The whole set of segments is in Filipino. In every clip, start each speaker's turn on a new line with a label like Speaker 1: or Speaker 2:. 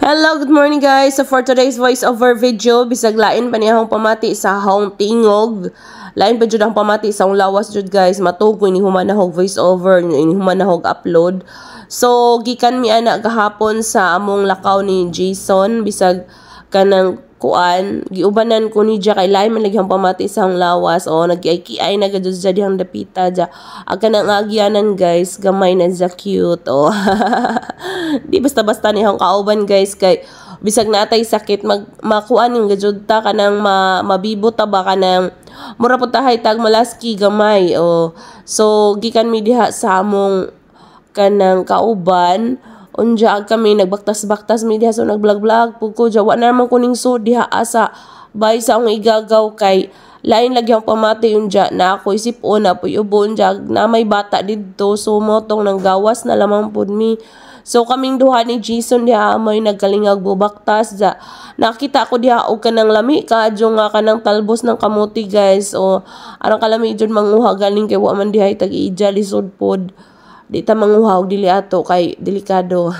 Speaker 1: Hello, good morning guys. So for today's voiceover video, bisag lain pa niya akong pamati sa akong tingog. Lain pa jud ang pamati sa akong lawas jud guys. Matug ni human na hog voiceover, ni human na hog upload. So gikan mi ana gahapon sa among lakaw ni Jason bisag kanang kuan giubanan ko ni ja kay lain man lagi ang pamati sa akong lawas o nag-kiay na gadud sa dihang dapita ja aga nang agyanan guys gamay na za cute o di basta-basta ni akong kauban guys kay bisag natay sakit makuan yung gadud ta kanang mabibo ta ba kanang mura pud tahay tag malaski gamay o so gikan mi diha sa among kanang kauban unja kami nagbaktas-baktas mi diha so nag-vlog-vlog pud ko jawa na man kuning so diha asa bay sa akong igagaw kay lain lagi ang pamati unja na ako isip-on na puy ubon ja na may bata didto so motong nang gawas na lamang pud mi. So kaming duha ni Jason diha may nagkalingag bubaktas ja nakita ko diha og kanang lami kadyo nga kanang talbos ng kamuti guys o arang kalami jud manguha galing kay wa man diha tag-ija lisod pod. Di ta manguha og dili ato kay delikado.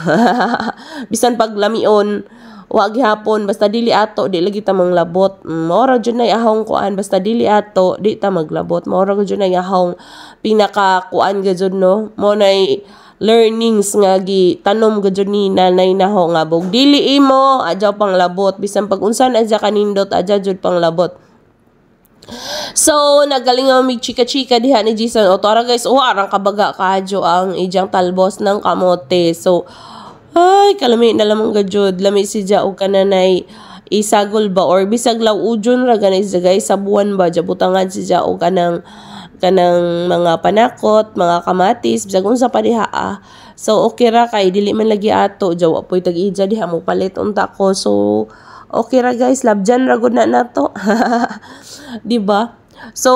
Speaker 1: Bisan pag lamion wa gihapon basta dili ato di lagi ta manglabot. Mora jud nay ahong kuan basta dili ato di ta maglabot. Mora jud nay ahong pinaka kuan gajud no. Mo nay learnings nga gi tanom gajud ni nanay naho nga bog dili imo adja pang labot bisan pag unsan adja kanindot adja jud pang labot. So, nagaling ang chika-chika diha ni Jason. O, tara guys, arang kabaga kadyo ang ijang talbos ng kamote. So, ay, kalami na lamang gajud. Lami si Ja o kananay isagol ba or bisag law ujon ra ganay sa guys sa buwan ba jabutangan si Ja o kanang mga panakot, mga kamatis, bisag unsa pa diha So, okay ra kay dili man lagi ato. Jawa po'y tag-ija diha mo palit unta ko. So, okay ra guys, labjan ra gud na nato. Di ba? So,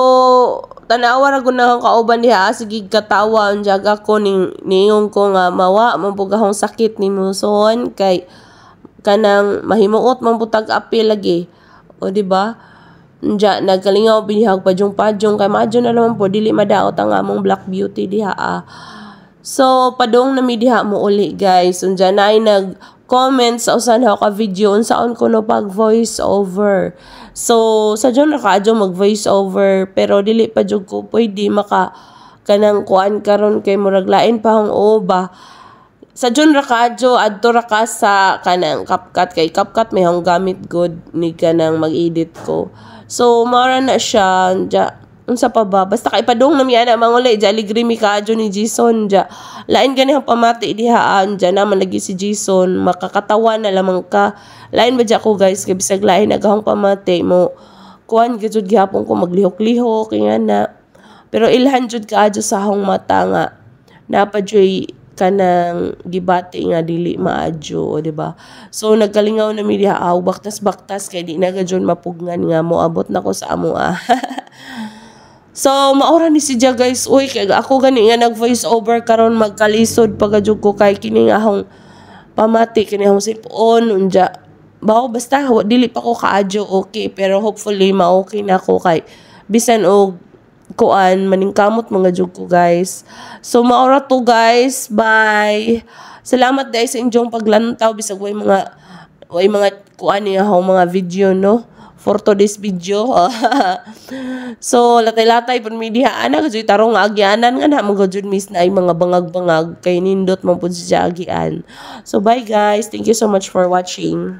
Speaker 1: tanawa ra gud na kauban diha sige katawa unjag ako ningong ko nga mawa man pud akong sakit ni muson kay kanang mahimuot man pud tag-apil lagi. O di ba? Unja nagkalingaw binihag pajong-pajong kay madyo na naman po dili madaot ang among Black Beauty diha So, padong na mi diha mo uli guys. Unja na ay nag-comment sa usan ka video unsaon ko no pag voice over. So, sa dyan nakaadyo mag-voice over pero dili pa jud ko pwede maka kanang kuan karon kay murag lain pa hong ba. Sa dyan nakaadyo adto ra ka sa kanang CapCut kay CapCut may hong gamit good ni kanang mag-edit ko. So, mara na siya ja unsa pa ba basta kay padung na mi ana manguli jali grimi kaadyo ni Jason ja lain gani ang pamati diha ja naman lagi si Jason makakatawa na lamang ka lain ba ko guys kay bisag lain agahong pamati mo kuan gajud gihapon ko maglihok-lihok kaya na pero ilhan jud kaadyo sa akong mata nga napadyoy kanang gibati nga dili maadyo di ba so nagkalingaw na mi diha baktas-baktas kay di na gajud mapugnan nga moabot na ko sa amo So, maura ni si Ja guys. Uy, kaya ako gani nga nag-voice over karon magkalisod pagajug ko kay kini nga akong pamati, kini akong sipon, unja. Bao, basta, dili pa ko kaadyo okay. Pero hopefully, ma-okay na ako kay bisan o kuan, maningkamot mga jug ko guys. So, maura to guys. Bye! Salamat guys sa inyong paglantaw. Bisag way mga kuan niya akong mga video, no? For today's video. So, latay-latay pun mi diha ana kasi tarong agyanan nga na mga jud miss na ay mga bangag-bangag kay nindot man pud siya agian. So, bye guys. Thank you so much for watching.